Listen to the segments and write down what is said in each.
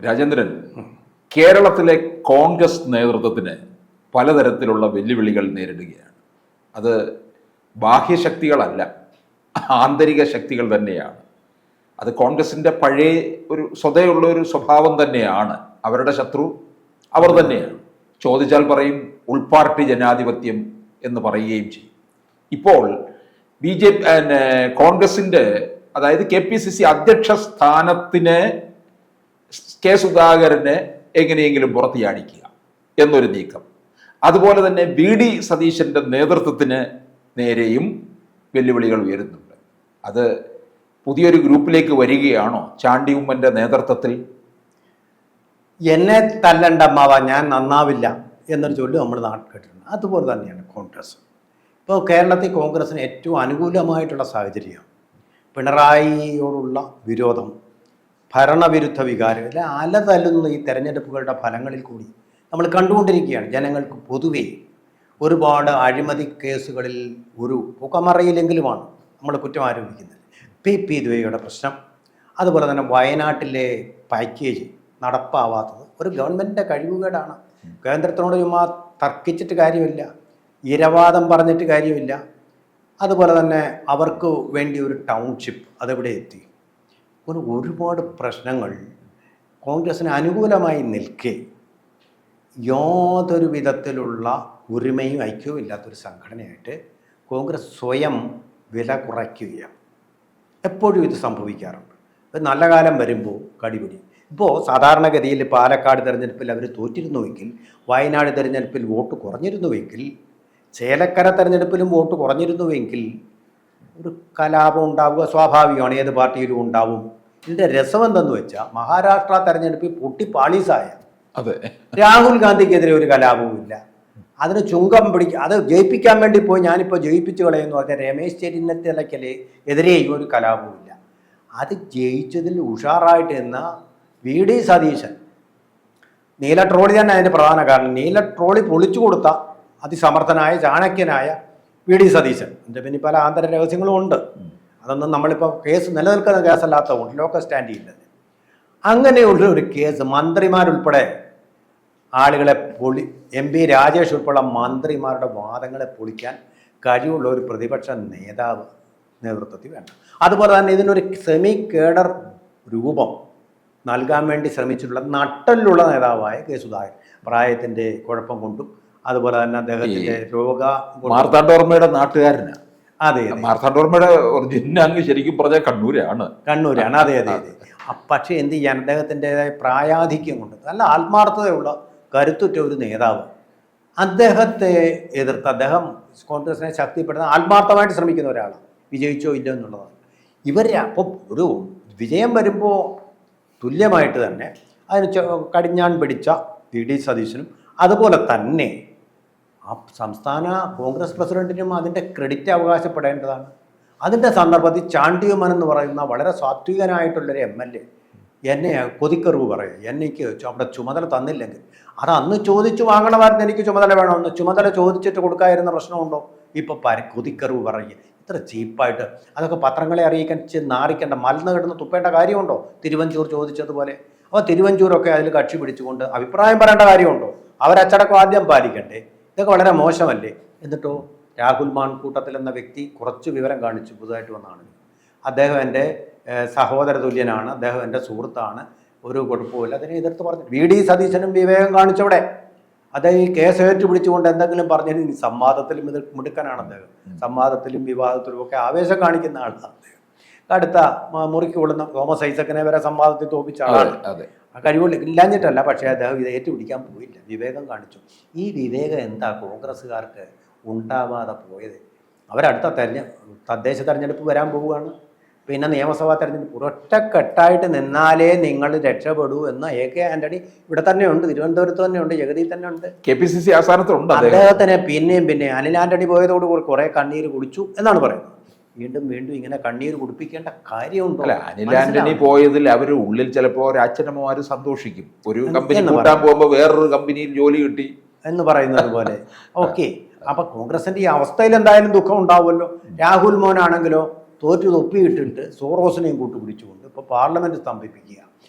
രാജേന്ദ്രൻ, കേരളത്തിലെ കോൺഗ്രസ് നേതൃത്വത്തിന് പലതരത്തിലുള്ള വെല്ലുവിളികൾ നേരിടുകയാണ്. അത് ബാഹ്യശക്തികളല്ല, ആന്തരിക ശക്തികൾ തന്നെയാണ്. അത് കോൺഗ്രസിൻ്റെ പഴയ ഒരു സ്വതയുള്ള ഒരു സ്വഭാവം തന്നെയാണ്. അവരുടെ ശത്രു അവർ തന്നെയാണ്. ചോദിച്ചാൽ പറയും ഉൾപാർട്ടി ജനാധിപത്യം എന്ന് പറയുകയും ചെയ്യും. ഇപ്പോൾ കോൺഗ്രസിൻ്റെ അതായത് KPCC അധ്യക്ഷ സ്ഥാനത്തിന് കെ സുധാകരനെ എങ്ങനെയെങ്കിലും പുറത്തിയാടിക്കുക എന്നൊരു നീക്കം. അതുപോലെ തന്നെ VD സതീശന്റെ നേതൃത്വത്തിന് നേരെയും വെല്ലുവിളികൾ ഉയരുന്നുണ്ട്. അത് പുതിയൊരു ഗ്രൂപ്പിലേക്ക് വരികയാണോ ചാണ്ടി ഉമ്മന്റെ നേതൃത്വത്തിൽ? എന്നെ തല്ലണ്ട അമ്മാവ, ഞാൻ നന്നാവില്ല എന്നൊരു ചൊല്ലി നമ്മൾ നാട്ടിൽ കേട്ടിട്ടുണ്ട്. അതുപോലെ തന്നെയാണ് കോൺഗ്രസ്. ഇപ്പോൾ കേരളത്തിൽ കോൺഗ്രസിന് ഏറ്റവും അനുകൂലമായിട്ടുള്ള സാഹചര്യം പിണറായിയോടുള്ള വിരോധം, ഭരണവിരുദ്ധ വികാരം എല്ലാം അലതല്ലുന്ന ഈ തെരഞ്ഞെടുപ്പുകളുടെ ഫലങ്ങളിൽ കൂടി നമ്മൾ കണ്ടുകൊണ്ടിരിക്കുകയാണ്. ജനങ്ങൾക്ക് പൊതുവേ ഒരുപാട് അഴിമതി കേസുകളിൽ ഒരു പുകമറയിലെങ്കിലുമാണ് നമ്മൾ കുറ്റം ആരോപിക്കുന്നത്. PP ദ്വയുടെ പ്രശ്നം, അതുപോലെ തന്നെ വയനാട്ടിലെ പാക്കേജ് നടപ്പാവാത്തത് ഒരു ഗവൺമെൻറ്റിൻ്റെ കഴിവുകേടാണ്. കേന്ദ്രത്തിനോട് ചുമ്മാ തർക്കിച്ചിട്ട് കാര്യമില്ല, ഇരവാദം പറഞ്ഞിട്ട് കാര്യമില്ല. അതുപോലെ തന്നെ അവർക്ക് വേണ്ടി ഒരു ടൗൺഷിപ്പ് അതെവിടെ എത്തി. ഒരുപാട് പ്രശ്നങ്ങൾ കോൺഗ്രസിന് അനുകൂലമായി നിൽക്കെ യാതൊരു വിധത്തിലുള്ള ഒരുമയും ഐക്യവും ഇല്ലാത്തൊരു സംഘടനയായിട്ട് കോൺഗ്രസ് സ്വയം വില കുറയ്ക്കുകയാണ്. എപ്പോഴും ഇത് സംഭവിക്കാറുണ്ട്. നല്ല കാലം വരുമ്പോൾ കടിപിടി. ഇപ്പോൾ സാധാരണഗതിയിൽ പാലക്കാട് തെരഞ്ഞെടുപ്പിൽ അവർ തോറ്റിരുന്നുവെങ്കിൽ, വയനാട് തെരഞ്ഞെടുപ്പിൽ വോട്ട് കുറഞ്ഞിരുന്നുവെങ്കിൽ, ചേലക്കര തെരഞ്ഞെടുപ്പിലും വോട്ട് കുറഞ്ഞിരുന്നുവെങ്കിൽ ഒരു കലാപം ഉണ്ടാവുക സ്വാഭാവികമാണ്, ഏത് പാർട്ടിയിലും ഉണ്ടാവും. ഇതിൻ്റെ രസമെന്തെന്ന് വെച്ചാൽ മഹാരാഷ്ട്ര തെരഞ്ഞെടുപ്പിൽ പൊട്ടിപ്പാളീസായ രാഹുൽ ഗാന്ധിക്കെതിരെ ഒരു കലാപവും ഇല്ല. അതിന് ചുങ്കം അത് ജയിപ്പിക്കാൻ വേണ്ടി പോയി ഞാനിപ്പോൾ ജയിപ്പിച്ചു കളയെന്ന് പറഞ്ഞാൽ രമേശ് ചെന്നിത്തലയ്ക്കലെ എതിരെയും ഒരു കലാപവും ഇല്ല. അത് ജയിച്ചതിൽ ഉഷാറായിട്ട് എന്ന VD സതീശൻ, നീല ട്രോളി തന്നെ അതിൻ്റെ പ്രധാന കാരണം. നീല ട്രോളി പൊളിച്ചു കൊടുത്ത അതിസമർത്ഥനായ ചാണക്യനായ VD സതീശൻ. എൻ്റെ പിന്നെ പല ആന്തര രഹസ്യങ്ങളും ഉണ്ട്. അതൊന്നും നമ്മളിപ്പോൾ കേസ് നിലനിൽക്കുന്ന കേസല്ലാത്തതുകൊണ്ട് ലോക്കൽ സ്റ്റാൻഡ് ചെയ്യുന്നത്. അങ്ങനെയുള്ള ഒരു കേസ് മന്ത്രിമാരുൾപ്പെടെ ആളുകളെ MP രാജേഷ് ഉൾപ്പെടെ മന്ത്രിമാരുടെ വാദങ്ങളെ പൊളിക്കാൻ കഴിവുള്ള ഒരു പ്രതിപക്ഷ നേതാവ് നേതൃത്വത്തിൽ വേണം. അതുപോലെ തന്നെ ഇതിനൊരു സെമി കേഡർ രൂപം നൽകാൻ വേണ്ടി ശ്രമിച്ചിട്ടുള്ള നട്ടലിലുള്ള നേതാവായ കെ സുധാകരൻ, പ്രായത്തിൻ്റെ കുഴപ്പം കൊണ്ടും അതുപോലെ തന്നെ അദ്ദേഹത്തിൻ്റെ മാർത്താണ്ഡവർമ്മയുടെ നാട്ടുകാരനാണ്. അതെ, മാർത്താണ്ഡവർമ്മയുടെ ഒറിജിനൽ ശരിക്കും പറഞ്ഞാൽ കണ്ണൂരാണ്. അതെ അതെ അതെ. പക്ഷേ എന്ത് ചെയ്യാൻ, അദ്ദേഹത്തിൻ്റെതായ പ്രായാധിക്യം കൊണ്ട് നല്ല ആത്മാർത്ഥതയുള്ള കരുത്തുറ്റ ഒരു നേതാവ്. അദ്ദേഹത്തെ എതിർത്ത് അദ്ദേഹം കോൺഗ്രസിനെ ശക്തിപ്പെടുത്താൻ ആത്മാർത്ഥമായിട്ട് ശ്രമിക്കുന്ന ഒരാളാണ്. വിജയിച്ചോ ഇല്ലോ എന്നുള്ളതാണ്. ഇവരെ അപ്പോൾ ഒരു വിജയം വരുമ്പോൾ തുല്യമായിട്ട് തന്നെ അതിന് കടിഞ്ഞാൺ പിടിച്ച VD സതീശനും അതുപോലെ തന്നെ ആ സംസ്ഥാന കോൺഗ്രസ് പ്രസിഡന്റിനും അതിൻ്റെ ക്രെഡിറ്റ് അവകാശപ്പെടേണ്ടതാണ്. അതിൻ്റെ സന്ദർഭത്തിൽ ചാണ്ടി ഉമ്മൻ എന്ന് പറയുന്ന വളരെ സാത്വികനായിട്ടുള്ളൊരു MLA എന്നെ കൊതിക്കറിവ് പറയുക, എനിക്ക് അവിടെ ചുമതല തന്നില്ലെങ്കിൽ അത് അന്ന് ചോദിച്ചു വാങ്ങണമായിരുന്നു. എനിക്ക് ചുമതല വേണമെന്ന് ചുമതല ചോദിച്ചിട്ട് കൊടുക്കാതിരുന്ന പ്രശ്നമുണ്ടോ? ഇപ്പോൾ കൊതിക്കറിവ് പറയുക ഇത്ര ചീപ്പായിട്ട്. അതൊക്കെ പത്രങ്ങളെ അറിയിക്കാൻ നാറിക്കേണ്ട, മലന്ന് കിടന്ന് തുപ്പേണ്ട കാര്യമുണ്ടോ? തിരുവഞ്ചൂർ ചോദിച്ചതുപോലെ. അപ്പോൾ തിരുവഞ്ചൂരൊക്കെ അതിൽ കക്ഷി പിടിച്ചുകൊണ്ട് അഭിപ്രായം പറയേണ്ട കാര്യമുണ്ടോ? അവരച്ചടക്കം ആദ്യം പാലിക്കണ്ടേ? ഇതൊക്കെ വളരെ മോശമല്ലേ? എന്നിട്ടോ രാഹുൽ മാൻകൂട്ടത്തിൽ എന്ന വ്യക്തി കുറച്ച് വിവരം കാണിച്ചു പുതുതായിട്ട് വന്നാണ്. അദ്ദേഹം എൻ്റെ സഹോദര തുല്യനാണ്, അദ്ദേഹം എൻ്റെ സുഹൃത്താണ്, ഒരു കുഴപ്പമില്ല, അതിനെ എതിർത്ത് പറഞ്ഞു. VD സതീശനും വിവേകം കാണിച്ചവിടെ. അദ്ദേഹം ഈ കേസ് ഏറ്റുപിടിച്ചുകൊണ്ട് എന്തെങ്കിലും പറഞ്ഞിട്ട് സംവാദത്തിലും ഇത് മിടുക്കനാണ് അദ്ദേഹം. സംവാദത്തിലും വിവാദത്തിലും ഒക്കെ ആവേശം കാണിക്കുന്ന ആളാണ് അദ്ദേഹം. അടുത്ത മുറിക്ക് കൊള്ളുന്ന തോമസ് ഐസക്കിനെ വരെ സംവാദത്തിൽ തോപ്പിച്ച ആളാണ്. ആ കഴിവുള്ള ഇല്ലാഞ്ഞിട്ടല്ല, പക്ഷേ അദ്ദേഹം ഇത് ഏറ്റുപിടിക്കാൻ പോയില്ല, വിവേകം കാണിച്ചു. ഈ വിവേകം എന്താ കോൺഗ്രസ്സുകാർക്ക് ഉണ്ടാവാതെ പോയത്? അവരടുത്ത തദ്ദേശ തെരഞ്ഞെടുപ്പ് വരാൻ പോവുകയാണ്, പിന്നെ നിയമസഭാ തെരഞ്ഞെടുപ്പ്. ഒറ്റക്കെട്ടായിട്ട് നിന്നാലേ നിങ്ങൾ രക്ഷപ്പെടൂ എന്ന AK ആന്റണി ഇവിടെ തന്നെയുണ്ട്, തിരുവനന്തപുരത്ത് തന്നെയുണ്ട്, ജഗതിയിൽ തന്നെ ഉണ്ട്, KPCC ആസ്ഥാനത്തുണ്ട്. അദ്ദേഹത്തിനെ പിന്നെ അനിൽ ആന്റണി പോയതോടുകൂടി കുറെ കണ്ണീര് കുടിച്ചു എന്നാണ് പറയുന്നത്. വീണ്ടും ഇങ്ങനെ കണ്ണീര് കുടിപ്പിക്കേണ്ട കാര്യമുണ്ടോ? അനിൽ ആന്റണി പോയതിൽ അവർ ഉള്ളിൽ ചിലപ്പോൾ രാജനമ്മമാർ സന്തോഷിക്കും. ഒരു കമ്പനി കൂട്ടാൻ പോകുമ്പോൾ വേറൊരു കമ്പനിയിൽ ജോലി കിട്ടി എന്ന് പറയുന്നത് പോലെ. ഓക്കെ, അപ്പൊ കോൺഗ്രസിന്റെ ഈ അവസ്ഥയിൽ എന്തായാലും ദുഃഖം ഉണ്ടാവുമല്ലോ. രാഹുൽ മോനാണെങ്കിലോ തോറ്റു തൊപ്പിയിട്ടിട്ട് സോറോസിനെയും കൂട്ടുപിടിച്ചുകൊണ്ട് ഇപ്പോൾ പാർലമെന്റ് സ്തംഭിപ്പിക്കുക.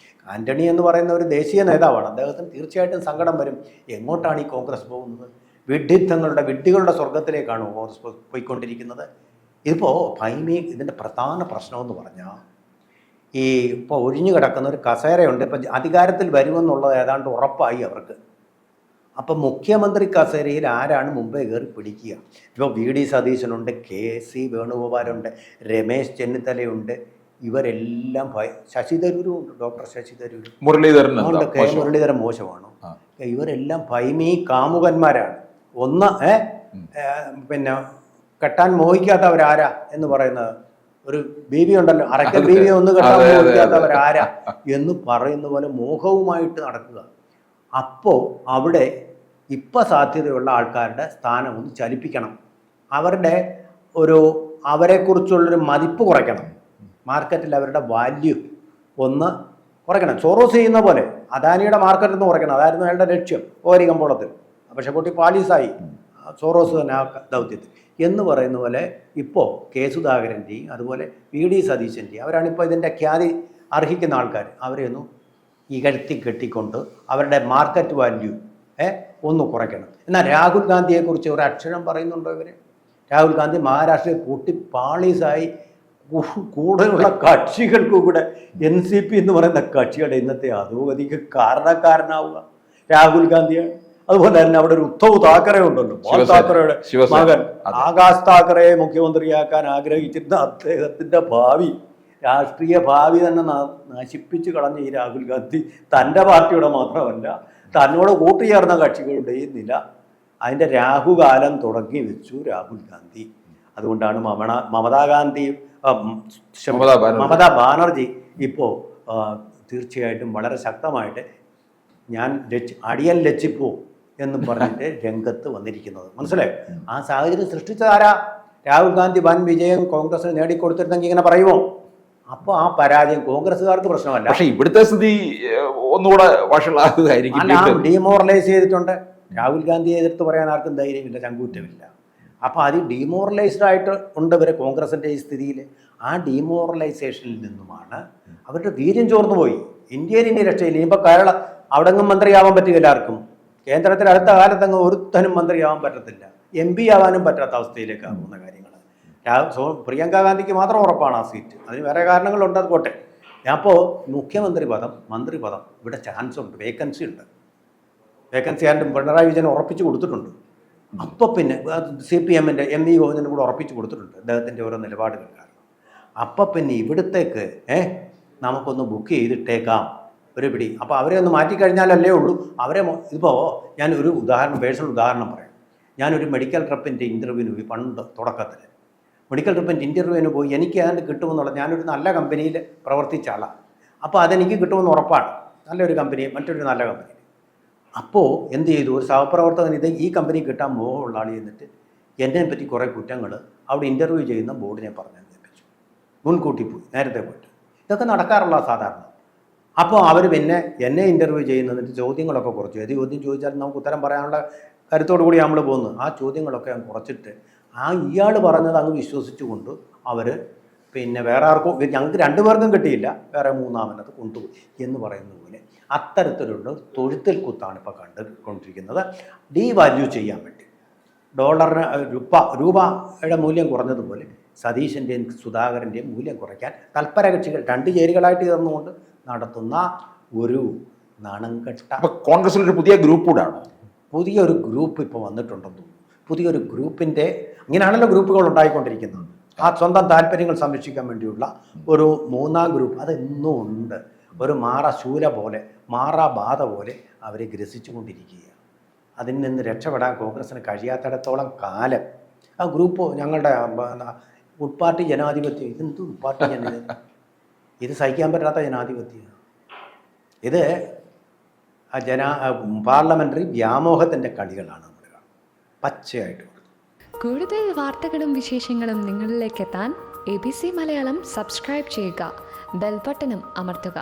ആന്റണി എന്ന് പറയുന്ന ഒരു ദേശീയ നേതാവാണ്. അദ്ദേഹത്തിന് തീർച്ചയായിട്ടും സങ്കടം വരും. എങ്ങോട്ടാണ് ഈ കോൺഗ്രസ് പോകുന്നത്? വിഡ്ഢികളുടെ സ്വർഗത്തിലേക്കാണ് കോൺഗ്രസ് പോയിക്കൊണ്ടിരിക്കുന്നത്. ഇതിപ്പോൾ ഇതിൻ്റെ പ്രധാന പ്രശ്നമെന്ന് പറഞ്ഞാൽ ഈ ഇപ്പോൾ ഒഴിഞ്ഞു കിടക്കുന്ന ഒരു കസേരയുണ്ട്. ഇപ്പം അധികാരത്തിൽ വരുമെന്നുള്ളത് ഏതാണ്ട് ഉറപ്പായി അവർക്ക്. അപ്പം മുഖ്യമന്ത്രി കസേരയിൽ ആരാണ് മുമ്പേ കയറി പിടിക്കുക? ഇപ്പോൾ VD സതീശനുണ്ട്, KC വേണുഗോപാലുണ്ട്, രമേശ് ചെന്നിത്തലയുണ്ട്. ഇവരെല്ലാം ശശി തരൂരും ഉണ്ട്, ഡോക്ടർ ശശി തരൂർ, മുരളീധരൻ. കെ മുരളീധരൻ മോശമാണോ? ഇവരെല്ലാം കാമുകന്മാരാണ്. ഒന്ന് പിന്നെ കെട്ടാൻ മോഹിക്കാത്തവരാരാ എന്ന് പറയുന്നത് ഒരു ബീവി ഉണ്ടല്ലോ, അറക്കൽ ബീവി ഒന്ന് കെട്ടാൻ മോഹിക്കാത്തവരാരാ എന്ന് പറയുന്ന പോലെ മോഹവുമായിട്ട് നടക്കുക. അപ്പോൾ അവിടെ ഇപ്പം സാധ്യതയുള്ള ആൾക്കാരുടെ സ്ഥാനം ഒന്ന് ചലിപ്പിക്കണം. അവരെക്കുറിച്ചുള്ളൊരു മതിപ്പ് കുറയ്ക്കണം. മാർക്കറ്റിൽ അവരുടെ വാല്യൂ ഒന്ന് കുറയ്ക്കണം. സോറോസ് ചെയ്യുന്ന പോലെ അദാനിയുടെ മാർക്കറ്റിൽ നിന്ന് കുറയ്ക്കണം. അതായിരുന്നു അയാളുടെ ലക്ഷ്യം ഓരി കമ്പോളത്തിൽ. പക്ഷെ പൊട്ടി പാളീസായി സോറോസ് തന്നെ ആ ദൗത്യത്തിൽ എന്ന് പറയുന്ന പോലെ. ഇപ്പോൾ കെ സുധാകരൻ്റെയും അതുപോലെ VD സതീശൻ്റെയും അവരാണിപ്പോൾ ഇതിൻ്റെ ഖ്യാതി അർഹിക്കുന്ന ആൾക്കാർ. അവരെയൊന്നും ഇകഴ്ത്തി കെട്ടിക്കൊണ്ട് അവരുടെ മാർക്കറ്റ് വാല്യൂ ഒന്ന് കുറയ്ക്കണം. എന്നാൽ രാഹുൽ ഗാന്ധിയെക്കുറിച്ച് ഒരു അക്ഷരം പറയുന്നുണ്ടോ ഇവർ? രാഹുൽ ഗാന്ധി മഹാരാഷ്ട്രയിൽ പൊട്ടി പാളീസായി. കൂടെയുള്ള കക്ഷികൾക്കും കൂടെ NCP എന്ന് പറയുന്ന കക്ഷിയുടെ ഇന്നത്തെ അധോഗതിക്ക് കാരണക്കാരനാവുക രാഹുൽ ഗാന്ധിയാണ്. അതുപോലെ തന്നെ അവിടെ ഒരു ഉദ്ധവ് താക്കറെ ഉണ്ടല്ലോ, താക്കറയുടെ മകൻ ആകാശ് താക്കറയെ മുഖ്യമന്ത്രിയാക്കാൻ ആഗ്രഹിച്ചിരുന്ന അദ്ദേഹത്തിന്റെ രാഷ്ട്രീയ ഭാവി തന്നെ നശിപ്പിച്ചു കളഞ്ഞ ഈ രാഹുൽ ഗാന്ധി തൻ്റെ പാർട്ടിയുടെ മാത്രമല്ല തന്നോട് കൂട്ടുചേർന്ന കക്ഷികളുടെയും നില അതിൻ്റെ രാഹുകാലം തുടങ്ങി വെച്ചു രാഹുൽ ഗാന്ധി. അതുകൊണ്ടാണ് മമതാ ബാനർജി ഇപ്പോൾ തീർച്ചയായിട്ടും വളരെ ശക്തമായിട്ട് ഞാൻ അടിയൻ ലച്ചിപ്പോ എന്ന് പറഞ്ഞിട്ട് രംഗത്ത് വന്നിരിക്കുന്നത്. മനസ്സിലായോ? ആ സാഹചര്യം സൃഷ്ടിച്ചതാരാ? രാഹുൽ ഗാന്ധി വൻ വിജയം കോൺഗ്രസിന് നേടിക്കൊടുത്തിരുന്നെങ്കിൽ ഇങ്ങനെ പറയുമോ? അപ്പോൾ ആ പരാജയം കോൺഗ്രസ്സുകാർക്ക് പ്രശ്നമല്ല. പക്ഷേ ഇവിടുത്തെ സ്ഥിതി ഒന്നുകൂടെ വഷളാകുകയായിരിക്കും. ഡീമോറലൈസ് ചെയ്തിട്ടുണ്ട്. രാഹുൽ ഗാന്ധിയെ എതിർത്ത് പറയാൻ ആർക്കും ധൈര്യമില്ല, ചങ്കൂറ്റമില്ല. അപ്പോൾ അത് ഡീമോറലൈസ്ഡ് ആയിട്ട് ഉണ്ട് ഇവരെ കോൺഗ്രസിൻ്റെ ഈ സ്ഥിതിയിൽ. ആ ഡീമോറലൈസേഷനിൽ നിന്നുമാണ് അവരുടെ വീര്യം ചോർന്നു പോയി. ഇന്ത്യയിലെ രക്ഷയിൽ ഇനിയിപ്പോൾ കേരളം അവിടെങ്ങും മന്ത്രിയാവാൻ പറ്റില്ല എല്ലാവർക്കും. കേന്ദ്രത്തിൽ അടുത്ത കാലത്തങ്ങ് ഒരുത്തനും മന്ത്രിയാവാൻ പറ്റത്തില്ല, MP ആവാനും പറ്റാത്ത അവസ്ഥയിലേക്ക് ആകുന്ന കാര്യങ്ങൾ. പ്രിയങ്ക ഗാന്ധിക്ക് മാത്രം ഉറപ്പാണ് ആ സീറ്റ്. അതിന് വേറെ കാരണങ്ങളുണ്ട്, അത് പോട്ടെ. അപ്പോൾ മന്ത്രി പദം ഇവിടെ ചാൻസ് ഉണ്ട്, വേക്കൻസി ഉണ്ട്. വേക്കൻസി ആയിട്ട് പിണറായി വിജയൻ ഉറപ്പിച്ചു കൊടുത്തിട്ടുണ്ട്. അപ്പോൾ പിന്നെ CPMൻ്റെ MV ഗോവിന്ദനും കൂടെ ഉറപ്പിച്ചു കൊടുത്തിട്ടുണ്ട് അദ്ദേഹത്തിൻ്റെ ഓരോ നിലപാടുകൾ കാരണം. അപ്പം പിന്നെ ഇവിടത്തേക്ക് നമുക്കൊന്ന് ബുക്ക് ചെയ്തിട്ടേക്കാം ഒരു പിടി. അപ്പോൾ അവരെ ഒന്ന് മാറ്റിക്കഴിഞ്ഞാലല്ലേ ഉള്ളൂ ഇപ്പോൾ ഞാൻ ഒരു പേഴ്സണൽ ഉദാഹരണം പറയാം. ഞാനൊരു മെഡിക്കൽ റെപ്പിൻ്റെ ഇൻ്റർവ്യൂവിന് പോയി പണ്ട് തുടക്കത്തിൽ. മെഡിക്കൽ റിപ്പൻ്റെ ഇൻ്റർവ്യൂവിന് പോയി എനിക്ക് ഏതാണ്ട് കിട്ടുമെന്നുള്ള, ഞാനൊരു നല്ല കമ്പനിയിൽ പ്രവർത്തിച്ച ആളാണ്. അപ്പോൾ അതെനിക്ക് കിട്ടുമെന്ന് ഉറപ്പാണ്, നല്ലൊരു കമ്പനി, മറ്റൊരു നല്ല കമ്പനിയിൽ. അപ്പോൾ എന്ത് ചെയ്തു, ഒരു സഹപ്രവർത്തകൻ ഈ കമ്പനി കിട്ടാൻ മോഹമുള്ള ആൾ എന്നിട്ട് എന്നെ പറ്റി കുറേ കുറ്റങ്ങൾ അവിടെ ഇൻ്റർവ്യൂ ചെയ്യുന്ന ബോർഡിനെ പറഞ്ഞ് ഏൽപ്പിച്ചു. മുൻകൂട്ടി പോയി, നേരത്തെ പോയിട്ട്. ഇതൊക്കെ നടക്കാറുള്ള സാധാരണ. അപ്പോൾ അവർ പിന്നെ എന്നെ ഇൻ്റർവ്യൂ ചെയ്യുന്നതിൻ്റെ ചോദ്യങ്ങളൊക്കെ കുറച്ചു. ഏത് ചോദ്യം ചോദിച്ചാലും നമുക്ക് ഉത്തരം പറയാനുള്ള കരുത്തോടു കൂടി നമ്മൾ പോകുന്നു. ആ ചോദ്യങ്ങളൊക്കെ അങ്ങ് കുറച്ചിട്ട് ഇയാൾ പറഞ്ഞത് അങ്ങ് വിശ്വസിച്ചുകൊണ്ട് അവർ പിന്നെ വേറെ ആർക്കും, ഞങ്ങൾക്ക് രണ്ടുപേർക്കും കിട്ടിയില്ല, വേറെ മൂന്നാമനത് കൊണ്ടുപോയി എന്ന് പറയുന്ന പോലെ അത്തരത്തിലുള്ള തൊഴുത്തിൽ കുത്താണ് ഇപ്പോൾ കണ്ടുകൊണ്ടിരിക്കുന്നത്. ഡീവാല്യൂ ചെയ്യാൻ വേണ്ടി ഡോളറിന് രൂപയുടെ മൂല്യം കുറഞ്ഞതുപോലെ സതീശൻ്റെയും സുധാകരൻ്റെയും മൂല്യം കുറയ്ക്കാൻ തൽപര കക്ഷികൾ രണ്ട് ചേരികളായിട്ട് ചേർന്നുകൊണ്ട് നടത്തുന്ന ഒരു നാണംകെട്ട കോൺഗ്രസിലൊരു പുതിയ ഗ്രൂപ്പ് കൂടാണ്. പുതിയൊരു ഗ്രൂപ്പ് ഇപ്പോൾ വന്നിട്ടുണ്ടെന്ന് തോന്നുന്നു. പുതിയൊരു ഗ്രൂപ്പിൻ്റെ ഇങ്ങനെയാണല്ലോ ഗ്രൂപ്പുകൾ ഉണ്ടായിക്കൊണ്ടിരിക്കുന്നത്. ആ സ്വന്തം താല്പര്യങ്ങൾ സംരക്ഷിക്കാൻ വേണ്ടിയുള്ള ഒരു മൂന്നാം ഗ്രൂപ്പ് അതെന്നും ഉണ്ട്. ഒരു മാറശൂല പോലെ, മാറാബാധ പോലെ അവരെ ഗ്രസിച്ചു കൊണ്ടിരിക്കുകയാണ്. അതിൽ നിന്ന് രക്ഷപ്പെടാൻ കോൺഗ്രസ്സിന് കഴിയാത്തിടത്തോളം കാലം ആ ഗ്രൂപ്പ് ഞങ്ങളുടെ ഉൾപാർട്ടി ജനാധിപത്യം, ഇതെന്ത് ഉൾപാർട്ടി ജനാധിപത്യം? ഇത് സഹിക്കാൻ പറ്റാത്ത ജനാധിപത്യമാണ്. ഇത് പാർലമെൻ്ററി വ്യാമോഹത്തിൻ്റെ കളികളാണ് നമ്മൾ പച്ചയായിട്ട്. കൂടുതൽ വാർത്തകളും വിശേഷങ്ങളും നിങ്ങളിലേക്ക് എത്താൻ ABC മലയാളം സബ്സ്ക്രൈബ് ചെയ്യുക, ബെൽ ബട്ടണും അമർത്തുക.